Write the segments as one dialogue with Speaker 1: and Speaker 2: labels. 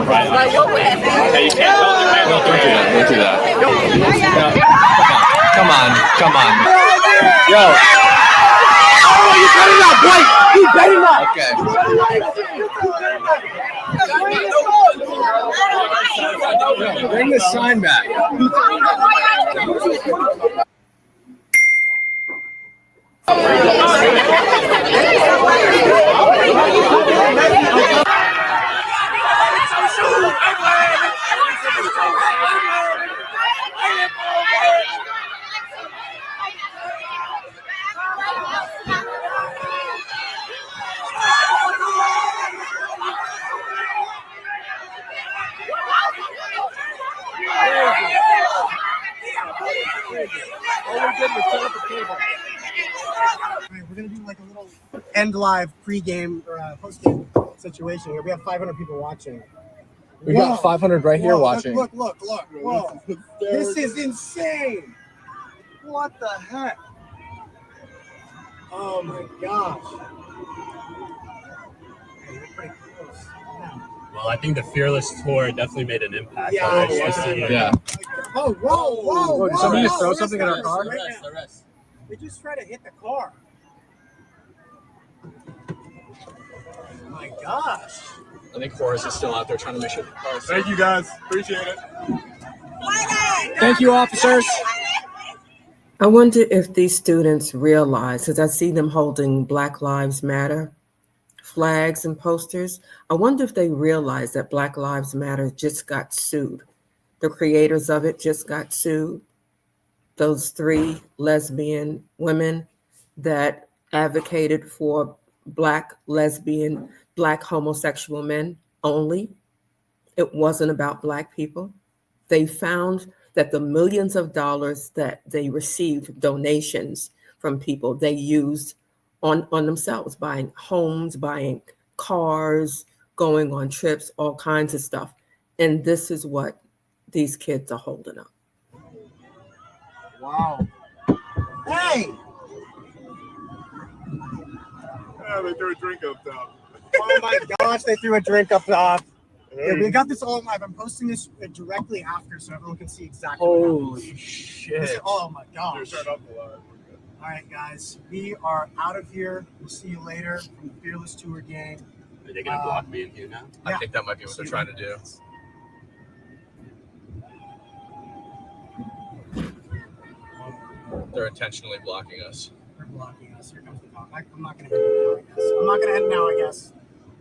Speaker 1: right? Hey, you can't tell the man.
Speaker 2: Don't do that. Come on. Yo.
Speaker 3: Oh, you better not, Blake. You better not.
Speaker 2: Okay. Bring the sign back.
Speaker 3: We're gonna do like a little end live pre-game or post-game situation here. We have 500 people watching.
Speaker 2: We got 500 right here watching.
Speaker 3: Look. Whoa. This is insane. What the heck? Oh my gosh. Hey, you're pretty close.
Speaker 1: Well, I think the Fearless Tour definitely made an impact.
Speaker 2: Yeah.
Speaker 3: Oh, whoa.
Speaker 2: Did somebody just throw something in our car?
Speaker 1: The rest.
Speaker 3: They just tried to hit the car. Oh my gosh.
Speaker 2: I think Horace is still out there trying to make sure the car.
Speaker 4: Thank you guys. Appreciate it.
Speaker 2: Thank you, officers.
Speaker 5: I wonder if these students realize, as I see them holding Black Lives Matter flags and posters, I wonder if they realize that Black Lives Matter just got sued. The creators of it just got sued. Those 3 lesbian women that advocated for Black lesbian, Black homosexual men only. It wasn't about Black people. They found that the millions of dollars that they received donations from people, they used on themselves, buying homes, buying cars, going on trips, all kinds of stuff. And this is what these kids are holding up.
Speaker 3: Wow. Hey!
Speaker 4: Yeah, they threw a drink up top.
Speaker 3: Oh my gosh, they threw a drink up top. Yeah, we got this all live. I'm posting this directly after so everyone can see exactly what
Speaker 2: Holy
Speaker 3: happens.
Speaker 2: shit.
Speaker 3: Oh my
Speaker 4: They're
Speaker 3: gosh.
Speaker 4: shut up a lot.
Speaker 3: All right, guys, we are out of here. We'll see you later from the Fearless Tour game.
Speaker 1: Are they gonna block me in here now?
Speaker 2: I think that might be what they're trying to do. They're intentionally blocking us.
Speaker 3: They're blocking us. Here comes the talk. I'm not going to hit it now, I guess. I'm not going to hit it now, I guess.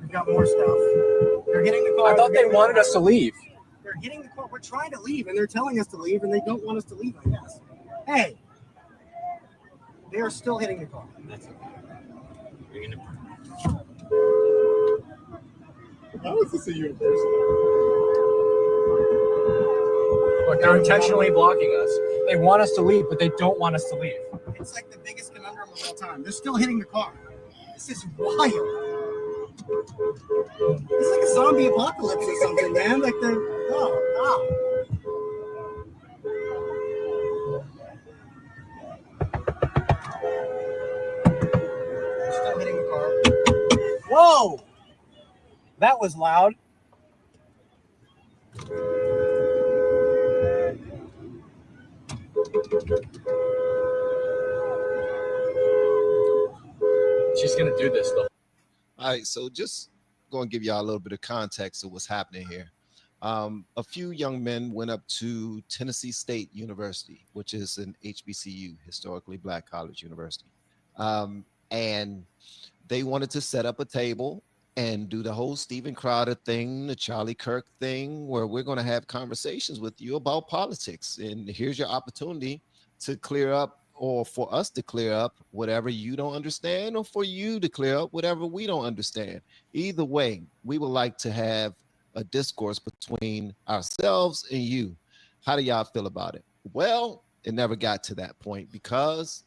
Speaker 3: We've got more stuff. They're hitting the car.
Speaker 2: I thought they wanted us to leave.
Speaker 3: They're hitting the car. We're trying to leave, and they're telling us to leave, and they don't want us to leave, I guess. Hey. They are still hitting the car.
Speaker 1: That's okay. You're gonna...
Speaker 4: How was to see you in person?
Speaker 2: Look, they're intentionally blocking us. They want us to leave, but they don't want us to leave.
Speaker 3: It's like the biggest conundrum of all time. They're still hitting the car. This is wild. It's like a zombie apocalypse or something, man. Like they're still hitting the car. Whoa! That was loud.
Speaker 2: She's gonna do this though.
Speaker 6: All right, so just going to give y'all a little bit of context of what's happening here. A few young men went up to Tennessee State University, which is an HBCU, historically Black college university. And they wanted to set up a table and do the whole Steven Crowder thing, the Charlie Kirk thing, where we're going to have conversations with you about politics. And here's your opportunity to clear up, or for us to clear up whatever you don't understand, or for you to clear up whatever we don't understand. Either way, we would like to have a discourse between ourselves and you. How do y'all feel about it? Well, it never got to that point because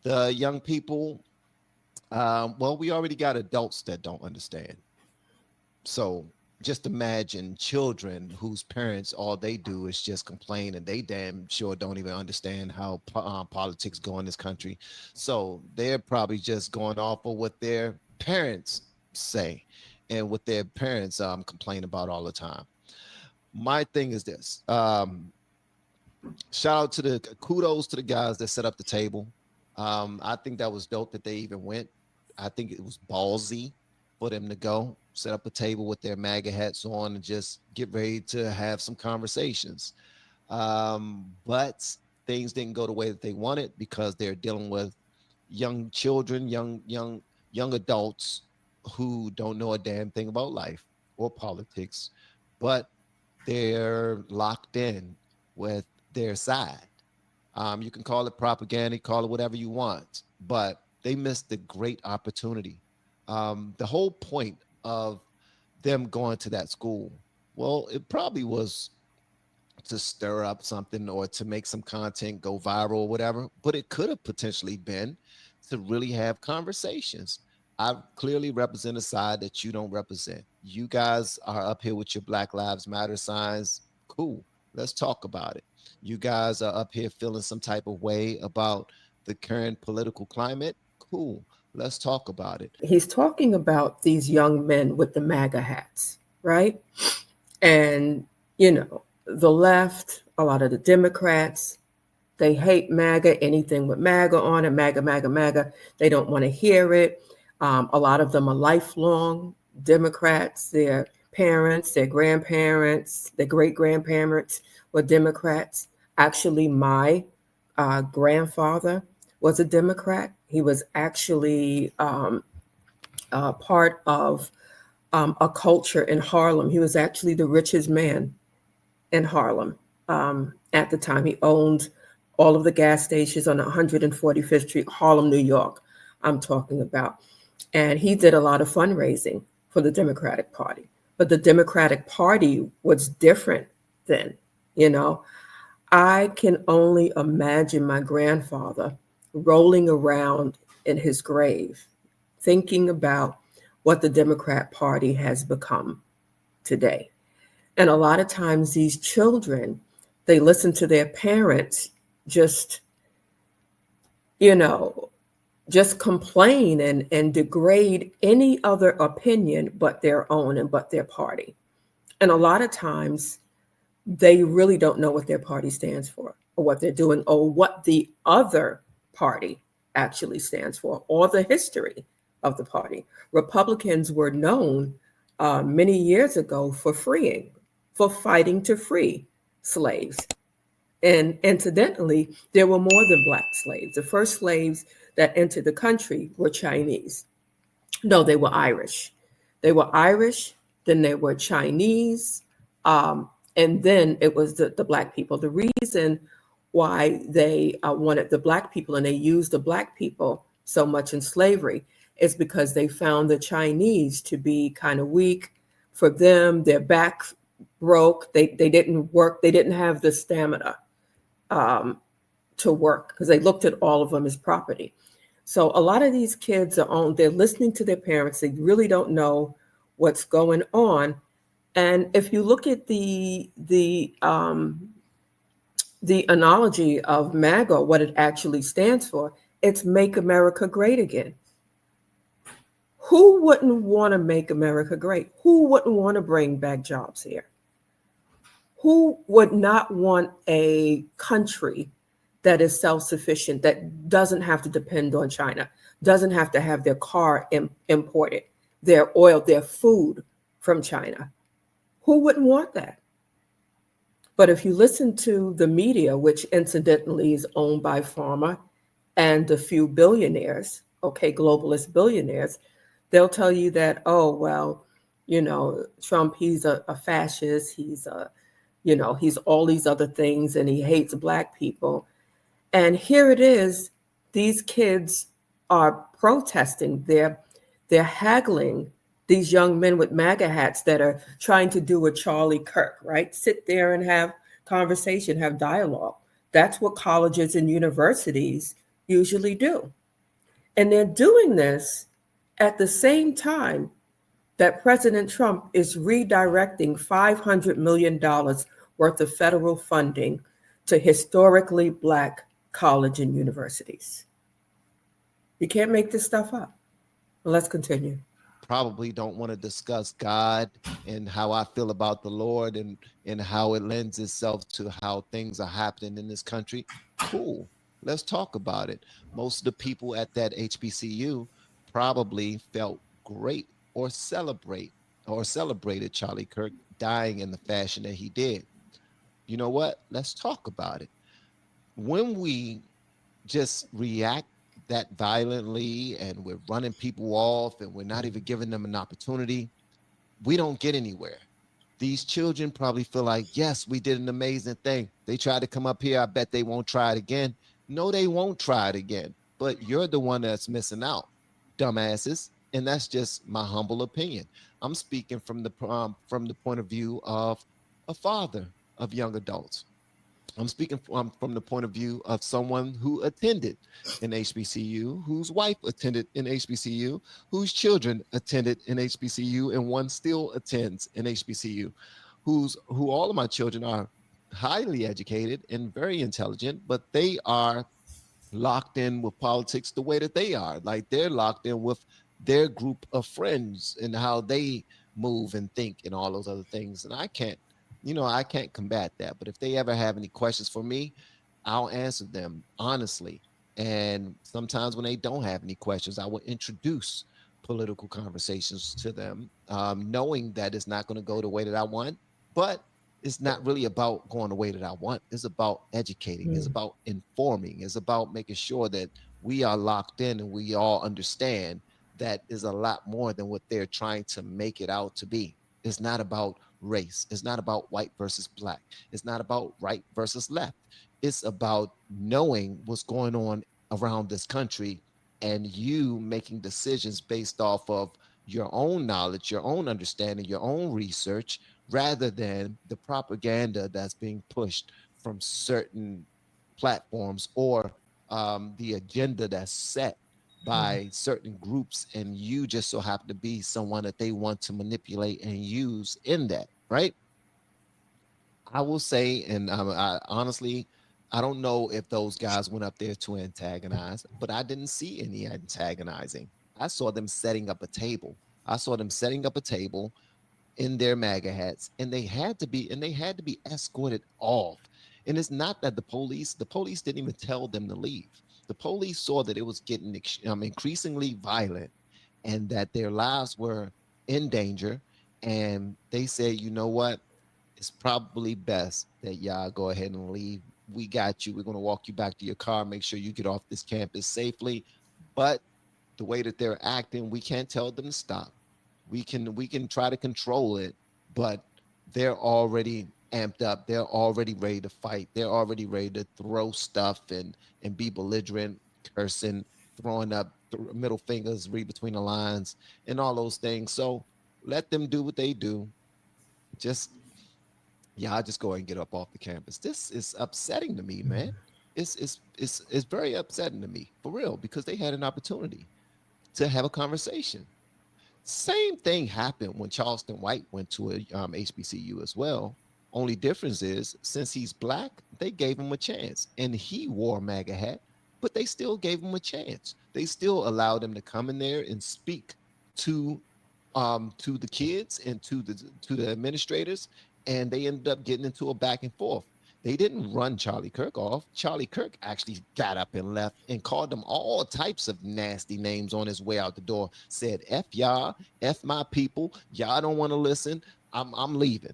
Speaker 6: the young people, well, we already got adults that don't understand. So just imagine children whose parents, all they do is just complain, and they damn sure don't even understand how politics go in this country. So they're probably just going off of what their parents say. and what their parents complain about all the time. My thing is this. Shout out to the kudos to the guys that set up the table. I think that was dope that they even went. I think it was ballsy for them to go set up a table with their MAGA hats on and just get ready to have some conversations. But things didn't go the way that they wanted because they're dealing with young children, young adults who don't know a damn thing about life or politics, but they're locked in with their side. You can call it propaganda, call it whatever you want, but they missed the great opportunity. The whole point of them going to that school, well, it probably was to stir up something or to make some content go viral or whatever, but it could have potentially been to really have conversations. I clearly represent a side that you don't represent. You guys are up here with your Black Lives Matter signs. Cool. Let's talk about it. You guys are up here feeling some type of way about the current political climate. Cool. Let's talk about it.
Speaker 5: He's talking about these young men with the MAGA hats, right? And, the left, a lot of the Democrats, they hate MAGA, anything with MAGA on it, MAGA, MAGA, MAGA. They don't want to hear it. A lot of them are lifelong Democrats. Their parents, their grandparents, their great-grandparents were Democrats. Actually, my grandfather was a Democrat. He was actually part of a culture in Harlem. He was actually the richest man in Harlem at the time. He owned all of the gas stations on 145th Street, Harlem, New York, I'm talking about. And he did a lot of fundraising for the Democratic Party. But the Democratic Party was different then, I can only imagine my grandfather rolling around in his grave, thinking about what the Democrat Party has become today. And a lot of times these children, they listen to their parents just complain and degrade any other opinion but their own and but their party. And a lot of times they really don't know what their party stands for or what they're doing or what the other party actually stands for or the history of the party. Republicans were known many years ago for fighting to free slaves. And incidentally, there were more than Black slaves. The first slaves that entered the country were Chinese. No, they were Irish. They were Irish, then they were Chinese, and then it was the Black people. The reason why they wanted the Black people and they used the Black people so much in slavery is because they found the Chinese to be kind of weak. For them, their back broke. They didn't work. They didn't have the stamina to work because they looked at all of them as property. So a lot of these kids they're listening to their parents. They really don't know what's going on. And if you look at the analogy of MAGA, what it actually stands for, it's Make America Great Again. Who wouldn't want to make America great? Who wouldn't want to bring back jobs here? Who would not want a country that is self-sufficient, that doesn't have to depend on China, doesn't have to have their car imported, their oil, their food from China? Who wouldn't want that? But if you listen to the media, which incidentally is owned by pharma and a few billionaires, globalist billionaires, they'll tell you that, Trump, he's a fascist, he's all these other things, and he hates Black people. And here it is, these kids are protesting, they're haggling these young men with MAGA hats that are trying to do a Charlie Kirk, right? Sit there and have conversation, have dialogue. That's what colleges and universities usually do. And they're doing this at the same time that President Trump is redirecting $500 million worth of federal funding to historically Black college and universities. You can't make this stuff up. Well, let's continue.
Speaker 6: probably don't want to discuss God and how I feel about the Lord and how it lends itself to how things are happening in this country, cool. Let's talk about it. Most of the people at that HBCU probably felt great or celebrated Charlie Kirk dying in the fashion that he did. You know what? Let's talk about it. When we just react that violently and we're running people off and we're not even giving them an opportunity, we don't get anywhere. These children probably feel like, yes, we did an amazing thing. They tried to come up here. I bet they won't try it again. No, they won't try it again. But you're the one that's missing out, dumbasses. And that's just my humble opinion. I'm speaking from the point of view of a father of young adults. I'm speaking from the point of view of someone who attended an HBCU, whose wife attended an HBCU, whose children attended an HBCU, and one still attends an HBCU, who all of my children are highly educated and very intelligent, but they are locked in with politics the way that they are. Like they're locked in with their group of friends and how they move and think and all those other things. And I can't combat that. But if they ever have any questions for me, I'll answer them honestly. And sometimes when they don't have any questions, I will introduce political conversations to them, knowing that it's not going to go the way that I want. But it's not really about going the way that I want. It's about educating. It's about informing. It's about making sure that we are locked in and we all understand that is a lot more than what they're trying to make it out to be. It's not about race. It's not about white versus black. It's not about right versus left. It's about knowing what's going on around this country and you making decisions based off of your own knowledge, your own understanding, your own research, rather than the propaganda that's being pushed from certain platforms or the agenda that's set by certain groups, and you just so happen to be someone that they want to manipulate and use in that, right? I will say, and I honestly, I don't know if those guys went up there to antagonize, but I didn't see any antagonizing. I saw them setting up a table. I saw them setting up a table in their MAGA hats, and they had to be escorted off. And it's not that the police didn't even tell them to leave. The police saw that it was getting increasingly violent, and that their lives were in danger, and they said, you know what, it's probably best that y'all go ahead and leave. We got you. We're going to walk you back to your car, make sure you get off this campus safely. But the way that they're acting, we can't tell them to stop. We can try to control it, but they're already amped up. They're already ready to fight. They're already ready to throw stuff and be belligerent, cursing, throwing up middle fingers, read between the lines, and all those things. So let them do what they do. Just y'all just go and get up off the campus. This is upsetting to me, man. It's very upsetting to me for real, because they had an opportunity to have a conversation. Same thing happened when Charleston White went to a HBCU as well. Only difference is, since he's black, they gave him a chance, and he wore a MAGA hat, but they still gave him a chance. They still allowed him to come in there and speak to to the kids and to the administrators, and they ended up getting into a back and forth. They didn't run Charlie Kirk off. Charlie Kirk actually got up and left and called them all types of nasty names on his way out the door. Said, F y'all, F my people. Y'all don't want to listen. I'm leaving.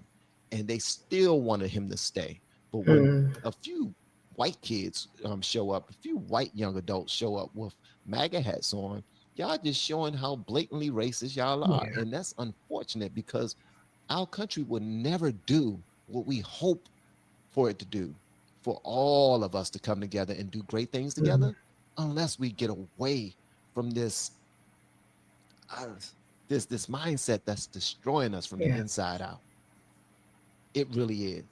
Speaker 6: And they still wanted him to stay. But when a few white kids show up, a few white young adults show up with MAGA hats on, y'all just showing how blatantly racist y'all are. And that's unfortunate, because our country will never do what we hope for it to do, for all of us to come together and do great things together, unless we get away from uh, this mindset that's destroying us from the inside out. It really is.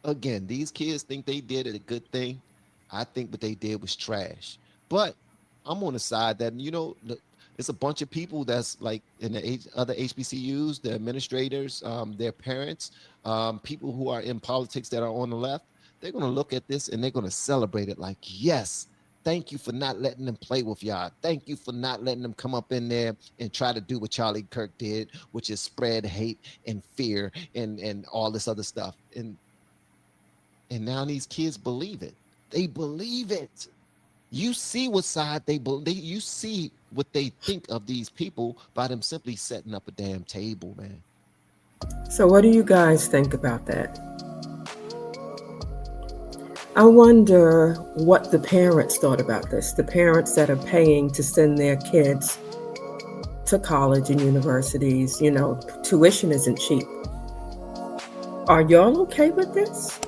Speaker 6: Again, these kids think they did a good thing. I think what they did was trash. But I'm on the side that, it's a bunch of people that's like in the other HBCUs, the administrators, their parents, people who are in politics that are on the left. They're going to look at this and they're going to celebrate it like, yes, Thank you for not letting them play with y'all. Thank you for not letting them come up in there and try to do what Charlie Kirk did, which is spread hate and fear and all this other stuff. And now these kids believe it. They believe it. You see what side you see what they think of these people by them simply setting up a damn table, man.
Speaker 5: So what do you guys think about that? I wonder what the parents thought about this. The parents that are paying to send their kids to college and universities, you know, tuition isn't cheap. Are y'all okay with this?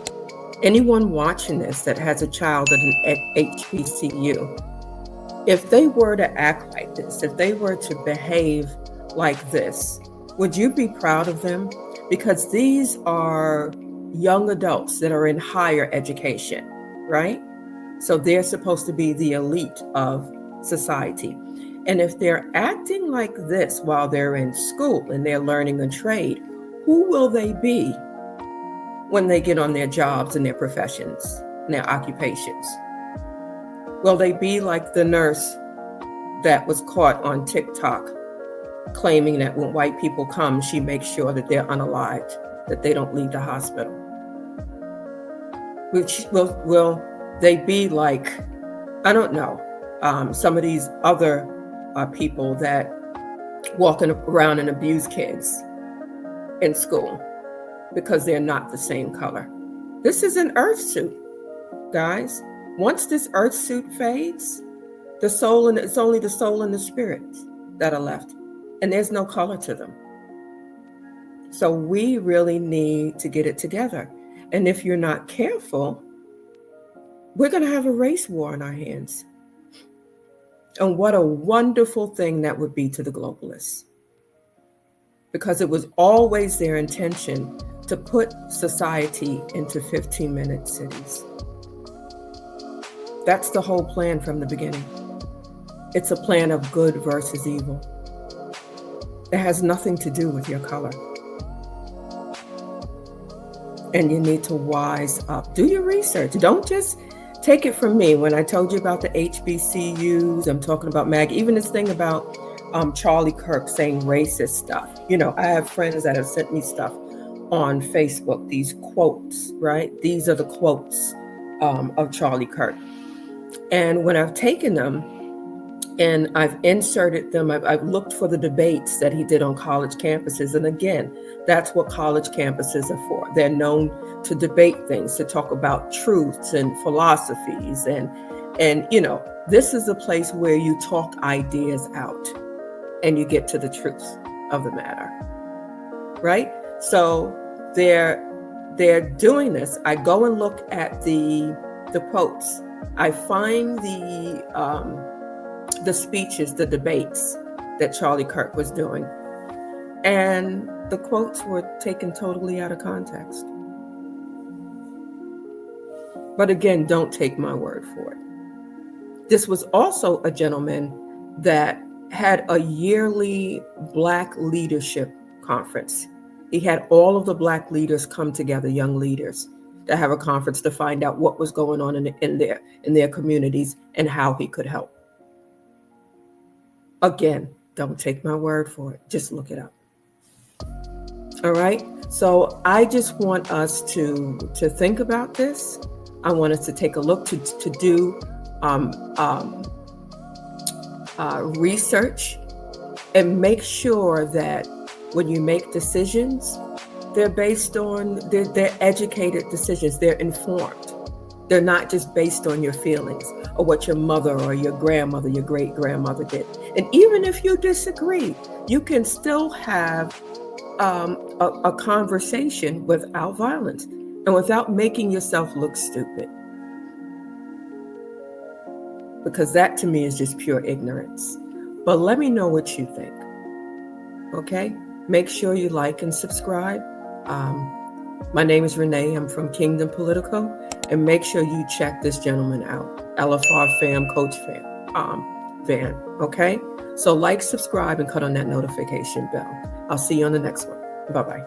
Speaker 5: Anyone watching this that has a child at an HBCU, if they were to act like this, if they were to behave like this, would you be proud of them? Because these are young adults that are in higher education, right? So they're supposed to be the elite of society. And if they're acting like this while they're in school and they're learning a trade, who will they be when they get on their jobs and their professions and their occupations? Will they be like the nurse that was caught on TikTok claiming that when white people come, she makes sure that they're unalived, that they don't leave the hospital? Will they be like, I don't know, some of these other people that walking around and abuse kids in school because they're not the same color? This is an earth suit, guys. Once this earth suit fades, it's only the soul and the spirit that are left, and there's no color to them. So we really need to get it together. And if you're not careful, we're going to have a race war on our hands. And what a wonderful thing that would be to the globalists. Because it was always their intention to put society into 15-minute cities. That's the whole plan from the beginning. It's a plan of good versus evil. It has nothing to do with your color. And you need to wise up. Do your research. Don't just take it from me. When I told you about the HBCUs, I'm talking about MAGA, even this thing about Charlie Kirk saying racist stuff. You know, I have friends that have sent me stuff on Facebook, these quotes, right? These are the quotes of Charlie Kirk. And when I've taken them and I've inserted them, I've looked for the debates that he did on college campuses. And again, that's what college campuses are for. They're known to debate things, to talk about truths and philosophies. And you know, this is a place where you talk ideas out and you get to the truth of the matter, right? So they're doing this. I go and look at the quotes. I find the speeches, the debates that Charlie Kirk was doing. And the quotes were taken totally out of context. But again, don't take my word for it. This was also a gentleman that had a yearly Black leadership conference. He had all of the Black leaders come together, young leaders, to have a conference to find out what was going on in their communities and how he could help. Again, don't take my word for it. Just look it up. All right. So I just want us to think about this. I want us to take a look to do research and make sure that when you make decisions, they're based on, they're educated decisions. They're informed. They're not just based on your feelings or what your mother or your grandmother, your great grandmother did. And even if you disagree, you can still have a conversation without violence and without making yourself look stupid. Because that to me is just pure ignorance. But let me know what you think. Okay? Make sure you like and subscribe. My name is Renee. I'm from Kingdom Politico. And make sure you check this gentleman out. LFR fam, coach fam, Van. Okay? So like, subscribe, and cut on that notification bell. I'll see you on the next one. Bye-bye.